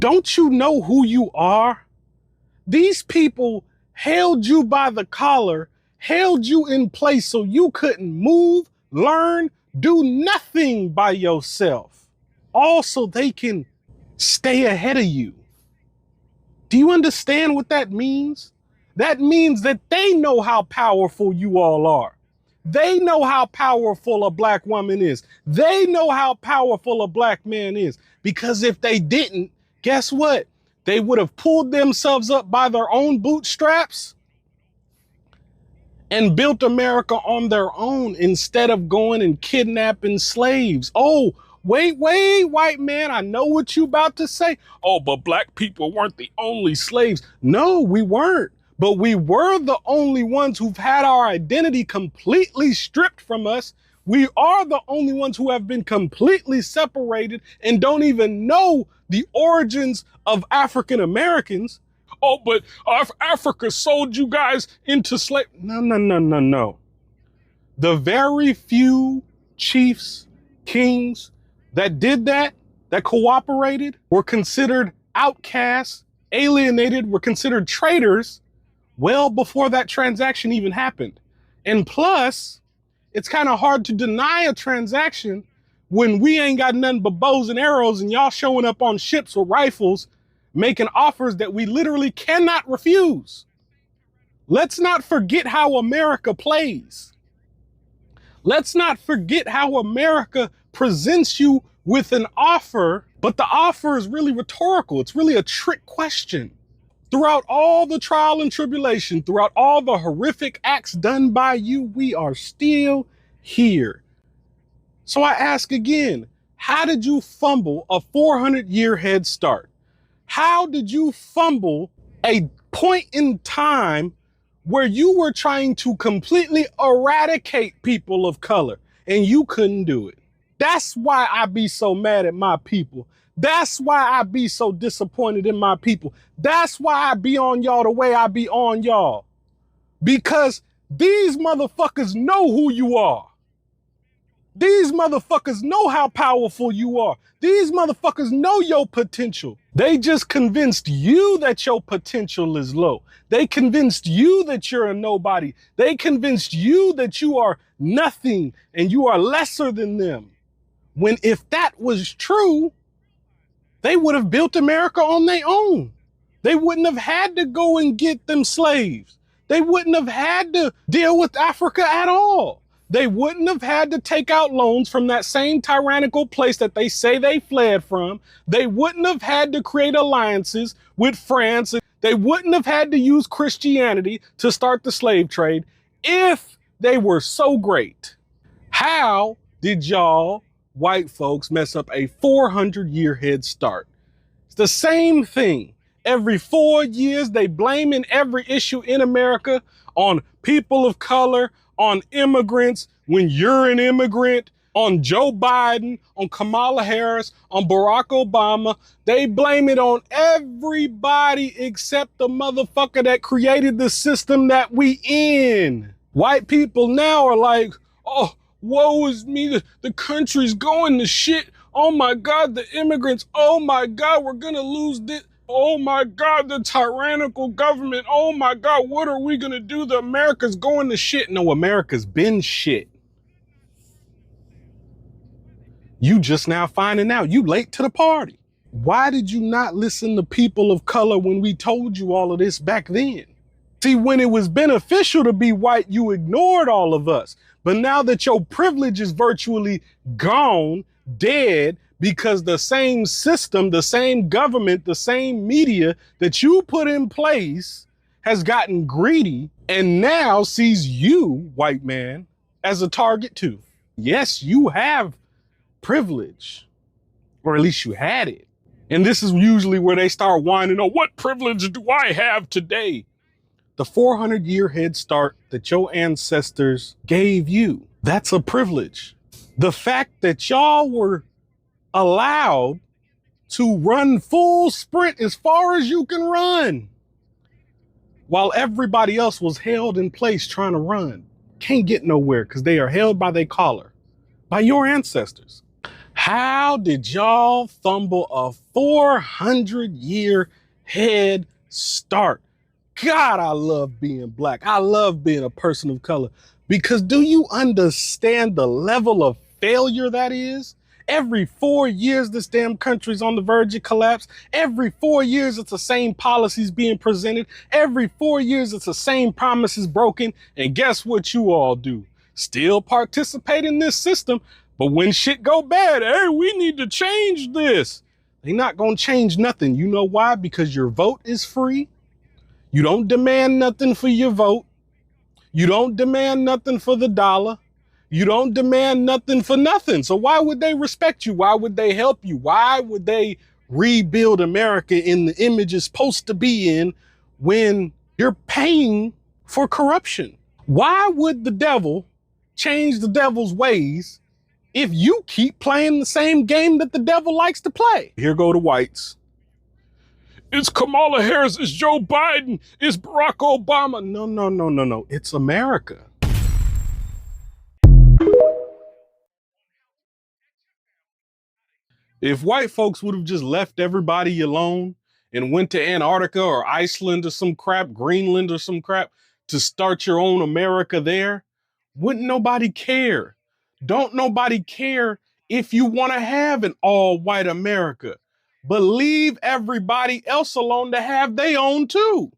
Don't you know who you are? These people held you by the collar, held you in place so you couldn't move, learn, do nothing by yourself. Also, they can stay ahead of you. Do you understand what that means? That means that they know how powerful you all are. They know how powerful a black woman is. They know how powerful a black man is. Because if they didn't, guess what? They would have pulled themselves up by their own bootstraps and built America on their own instead of going and kidnapping slaves. Oh, wait, white man, I know what you about to say. Oh, but black people weren't the only slaves. No, we weren't. But we were the only ones who've had our identity completely stripped from us. We are the only ones who have been completely separated and don't even know the origins of African Americans. Oh, but Africa sold you guys into slave. No. The very few chiefs, kings that did that cooperated, were considered outcasts, alienated, were considered traitors well before that transaction even happened. And plus, it's kind of hard to deny a transaction when we ain't got nothing but bows and arrows and y'all showing up on ships with rifles, making offers that we literally cannot refuse. Let's not forget how America plays. Let's not forget how America presents you with an offer, but the offer is really rhetorical. It's really a trick question. Throughout all the trial and tribulation, throughout all the horrific acts done by you, we are still here. So I ask again, how did you fumble a 400-year head start? How did you fumble a point in time where you were trying to completely eradicate people of color and you couldn't do it? That's why I be so mad at my people. That's why I be so disappointed in my people. That's why I be on y'all the way I be on y'all. Because these motherfuckers know who you are. These motherfuckers know how powerful you are. These motherfuckers know your potential. They just convinced you that your potential is low. They convinced you that you're a nobody. They convinced you that you are nothing and you are lesser than them. When if that was true, they would have built America on their own. They wouldn't have had to go and get them slaves. They wouldn't have had to deal with Africa at all. They wouldn't have had to take out loans from that same tyrannical place that they say they fled from. They wouldn't have had to create alliances with France. They wouldn't have had to use Christianity to start the slave trade if they were so great. How did y'all white folks mess up a 400-year head start? It's the same thing. Every 4 years, they blaming every issue in America on people of color, on immigrants, when you're an immigrant, on Joe Biden, on Kamala Harris, on Barack Obama. They blame it on everybody except the motherfucker that created the system that we in. White people now are like, oh, woe is me, the country's going to shit. Oh my God, the immigrants. Oh my God, we're gonna lose this. Oh my God, the tyrannical government. Oh my God, what are we gonna do? The America's going to shit. No, America's been shit. You just now finding out. You late to the party. Why did you not listen to people of color when we told you all of this back then? See, when it was beneficial to be white, you ignored all of us. But now that your privilege is virtually gone, dead, because the same system, the same government, the same media that you put in place has gotten greedy and now sees you, white man, as a target too. Yes, you have privilege, or at least you had it. And this is usually where they start whining, oh, what privilege do I have today? The 400-year head start that your ancestors gave you, that's a privilege. The fact that y'all were allowed to run full sprint as far as you can run while everybody else was held in place trying to run. Can't get nowhere because they are held by their collar, by your ancestors. How did y'all fumble a 400-year head start? God, I love being black. I love being a person of color. Because do you understand the level of failure that is? Every 4 years, this damn country's on the verge of collapse. Every 4 years, it's the same policies being presented. Every 4 years, it's the same promises broken. And guess what you all do? Still participate in this system. But when shit go bad, hey, we need to change this. They're not going to change nothing. You know why? Because your vote is free. You don't demand nothing for your vote. You don't demand nothing for the dollar. You don't demand nothing for nothing. So why would they respect you? Why would they help you? Why would they rebuild America in the image it's supposed to be in when you're paying for corruption? Why would the devil change the devil's ways if you keep playing the same game that the devil likes to play? Here go the whites. It's Kamala Harris, it's Joe Biden, it's Barack Obama. No. It's America. If white folks would have just left everybody alone and went to Antarctica or Iceland or some crap, Greenland or some crap, to start your own America there, wouldn't nobody care. Don't nobody care if you want to have an all-white America. But leave everybody else alone to have their own too.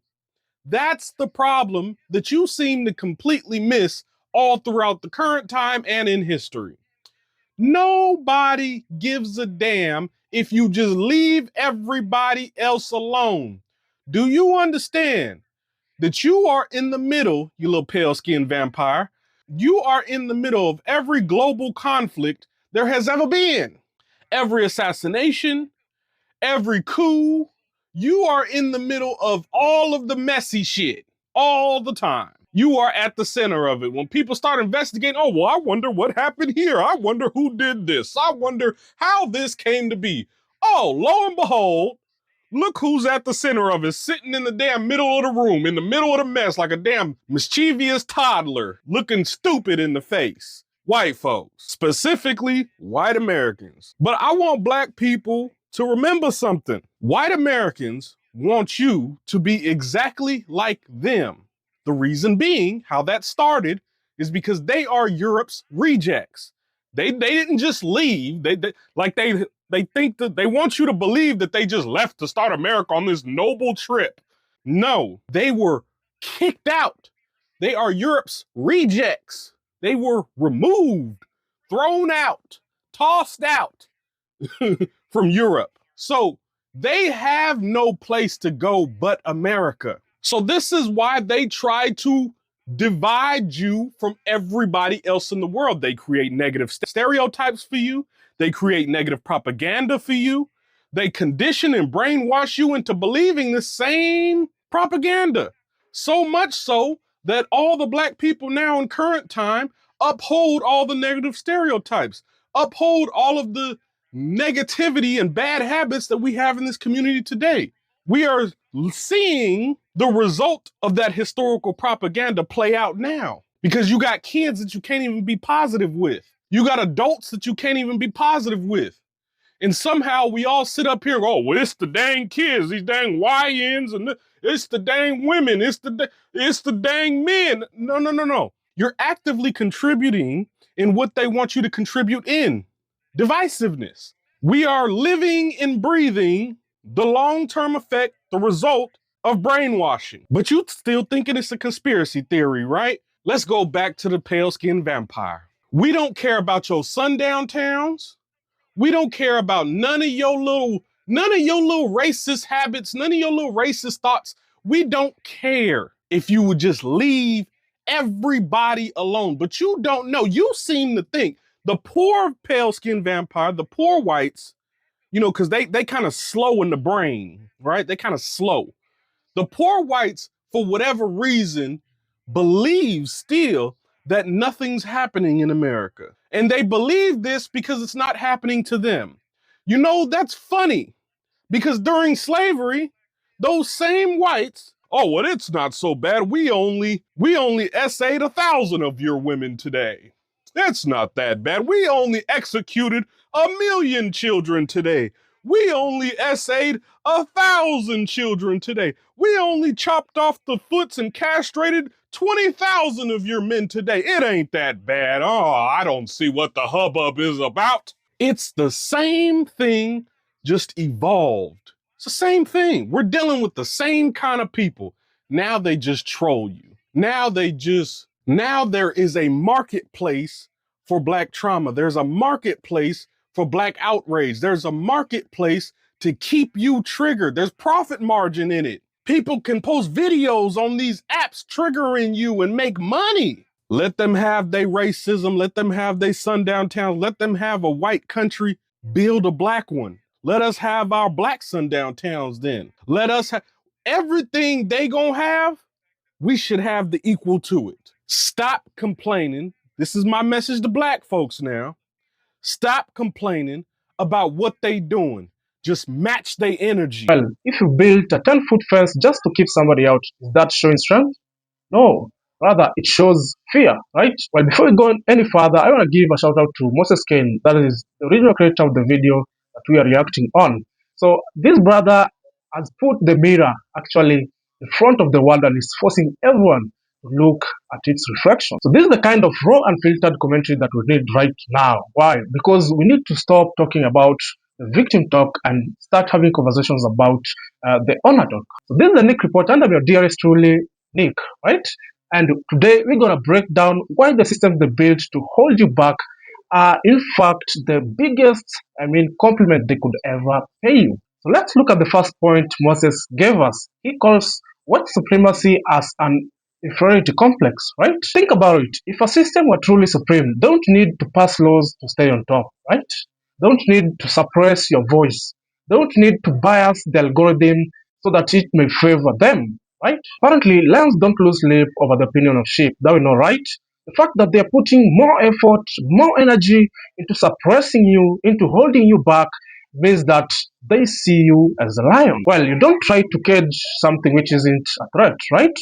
That's the problem that you seem to completely miss all throughout the current time and in history. Nobody gives a damn if you just leave everybody else alone. Do you understand that you are in the middle, you little pale-skinned vampire? You are in the middle of every global conflict there has ever been. Every assassination, every coup, you are in the middle of all of the messy shit all the time. You are at the center of it. When people start investigating, oh, well, I wonder what happened here. I wonder who did this. I wonder how this came to be. Oh, lo and behold, look who's at the center of it, sitting in the damn middle of the room, in the middle of the mess, like a damn mischievous toddler, looking stupid in the face. White folks, specifically white Americans. But I want black people to remember something. White Americans want you to be exactly like them. The reason being, how that started, is because they are Europe's rejects. They didn't just leave. They think that they want you to believe that they just left to start America on this noble trip. No, they were kicked out. They are Europe's rejects. They were removed, thrown out, tossed out from Europe. So they have no place to go but America. So this is why they try to divide you from everybody else in the world. They create negative stereotypes for you. They create negative propaganda for you. They condition and brainwash you into believing the same propaganda. So much so that all the black people now in current time uphold all the negative stereotypes, uphold all of the negativity and bad habits that we have in this community today. We are seeing the result of that historical propaganda play out now, because you got kids that you can't even be positive with. You got adults that you can't even be positive with. And somehow we all sit up here and go, oh, well, it's the dang kids, these dang YNs, and it's the dang women, it's the dang men. No. You're actively contributing in what they want you to contribute in. Divisiveness. We are living and breathing the long-term effect, the result of brainwashing. But you still thinking it's a conspiracy theory, right? Let's go back to the pale-skinned vampire. We don't care about your sundown towns. We don't care about none of your little racist habits, none of your little racist thoughts. We don't care if you would just leave everybody alone. But you don't know. You seem to think the poor pale-skinned vampire, the poor whites, you know, because they kind of slow in the brain, right? They kind of slow. The poor whites, for whatever reason, believe still that nothing's happening in America. And they believe this because it's not happening to them. You know, that's funny, because during slavery, those same whites, oh, well, it's not so bad. We only essayed 1,000 of your women today. That's not that bad. We only executed 1,000,000 children today. We only essayed 1,000 children today. We only chopped off the foots and castrated 20,000 of your men today. It ain't that bad. Oh, I don't see what the hubbub is about. It's the same thing, just evolved. It's the same thing. We're dealing with the same kind of people. Now they just troll you. Now there is a marketplace for Black trauma. There's a marketplace for Black outrage. There's a marketplace to keep you triggered. There's profit margin in it. People can post videos on these apps triggering you and make money. Let them have their racism. Let them have their sundown towns. Let them have a white country build a Black one. Let us have our Black sundown towns then. Let us have everything they gonna have. We should have the equal to it. Stop complaining. This is my message to Black folks now. Stop complaining about what they doing. Just match their energy. Well, if you build a 10-foot fence just to keep somebody out, is that showing strength? No. Rather, it shows fear, right? Well, before we go any further, I want to give a shout out to Moses Kane, that is the original creator of the video that we are reacting on. So this brother has put the mirror actually in front of the world and is forcing everyone to look at its reflection. So this is the kind of raw, unfiltered commentary that we need right now. Why? Because we need to stop talking about the victim talk and start having conversations about the honor talk. So this is the Nick Report, and I'm your dearest truly, Nick, right? And today we're going to break down why the systems they built to hold you back are in fact the biggest, compliment they could ever pay you. So let's look at the first point Moses gave us. He calls white supremacy as an inferiority complex, right? Think about it. If a system were truly supreme, don't need to pass laws to stay on top, right? Don't need to suppress your voice. Don't need to bias the algorithm so that it may favor them, right? Apparently, lions don't lose sleep over the opinion of sheep. That we know, right? The fact that they're putting more effort, more energy into suppressing you, into holding you back, means that they see you as a lion. Well, you don't try to cage something which isn't a threat, right?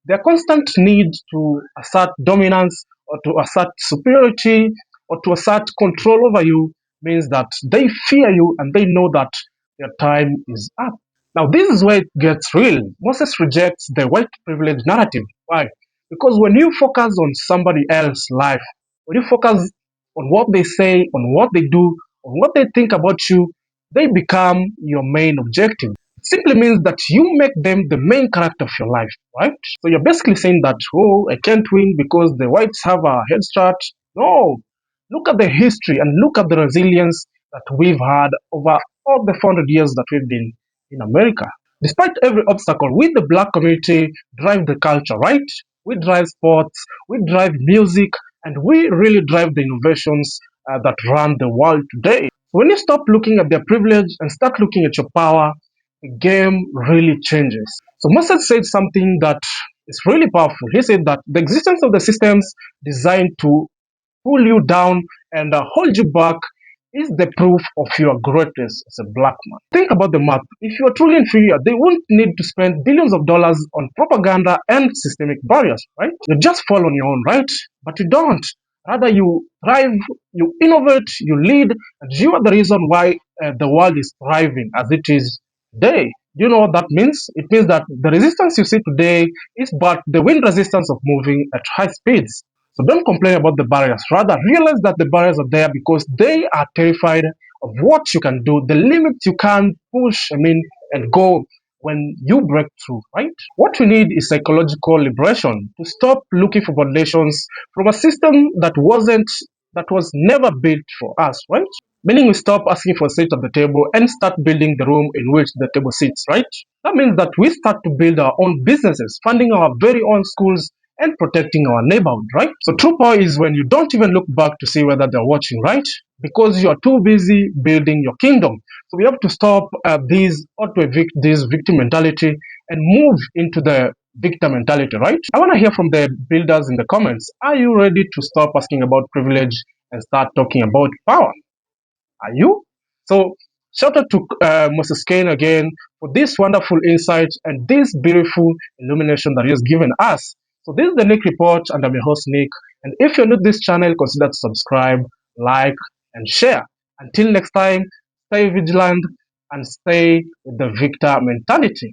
Their constant need to assert dominance or to assert superiority or to assert control over you means that they fear you and they know that their time is up. Now, this is where it gets real. Moses rejects the white privilege narrative. Why? Because when you focus on somebody else's life, when you focus on what they say, on what they do, on what they think about you, they become your main objective. It simply means that you make them the main character of your life, right? So you're basically saying that, oh, I can't win because the whites have a head start. No. Look at the history and look at the resilience that we've had over all the 400 years that we've been in America. Despite every obstacle, we, the Black community, drive the culture, right? We drive sports, we drive music, and we really drive the innovations that run the world today. When you stop looking at their privilege and start looking at your power, the game really changes. So Moses said something that is really powerful. He said that the existence of the systems designed to pull you down and hold you back is the proof of your greatness as a Black man. Think about the math. If you are truly inferior, they won't need to spend billions of dollars on propaganda and systemic barriers, right? You just fall on your own, right? But you don't. Rather, you thrive, you innovate, you lead, and you are the reason why the world is thriving as it is today. Do you know what that means? It means that the resistance you see today is but the wind resistance of moving at high speeds. So don't complain about the barriers. Rather, realize that the barriers are there because they are terrified of what you can do, the limits you can push, and go when you break through, right? What we need is psychological liberation to stop looking for validations from a system that was never built for us, right? Meaning we stop asking for a seat at the table and start building the room in which the table sits, right? That means that we start to build our own businesses, funding our very own schools, and protecting our neighborhood, right? So true power is when you don't even look back to see whether they're watching, right? Because you are too busy building your kingdom. So we have to stop this victim mentality and move into the victim mentality, right? I want to hear from the builders in the comments. Are you ready to stop asking about privilege and start talking about power? Are you? So shout out to Moses Kane again for this wonderful insight and this beautiful illumination that he has given us. So this is the Nick Report, and I'm your host Nick. And if you're new to this channel, consider to subscribe, like, and share. Until next time, stay vigilant and stay with the victor mentality.